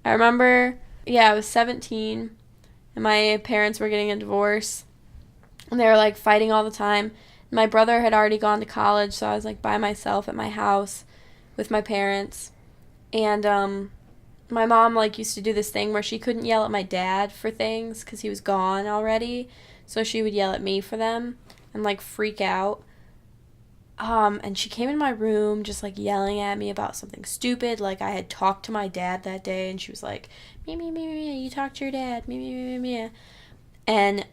I remember, I was 17 and my parents were getting a divorce and they were like fighting all the time. My brother had already gone to college, so I was like by myself at my house with my parents. And my mom like used to do this thing where she couldn't yell at my dad for things cuz he was gone already. So she would yell at me for them and like freak out. And she came in my room just like yelling at me about something stupid. Like I had talked to my dad that day and she was like, me, me, me, me, you talked to your dad, me, me, me, me, me. And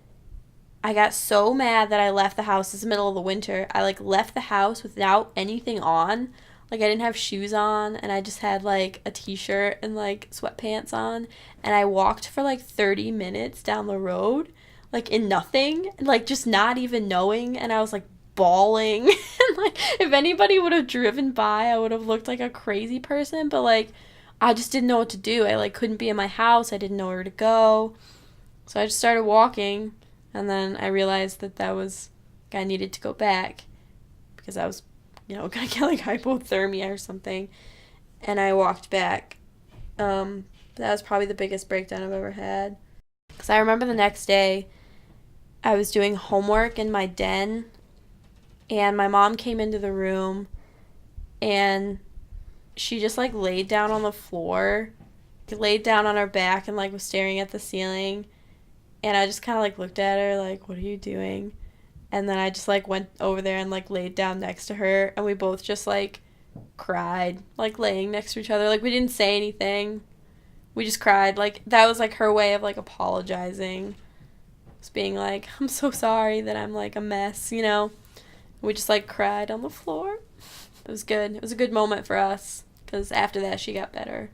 I got so mad that I left the house. It's the middle of the winter. I like left the house without anything on. Like I didn't have shoes on and I just had like a t-shirt and like sweatpants on. And I walked for like 30 minutes down the road, like in nothing, like just not even knowing. And I was like bawling. And like if anybody would have driven by, I would have looked like a crazy person. But like I just didn't know what to do. I like couldn't be in my house. I didn't know where to go. So I just started walking. And then I realized that was, like, I needed to go back because I was, going to get like hypothermia or something. And I walked back. That was probably the biggest breakdown I've ever had. Because I remember the next day, I was doing homework in my den. And my mom came into the room. And she just like laid down on the floor. Laid down on her back and like was staring at the ceiling. And I just kind of, like, looked at her, like, what are you doing? And then I just, like, went over there and, like, laid down next to her. And we both just, like, cried, like, laying next to each other. Like, we didn't say anything. We just cried. Like, that was, like, her way of, like, apologizing. Just being like, I'm so sorry that I'm, like, a mess, We just, like, cried on the floor. It was good. It was a good moment for us. Because after that, she got better.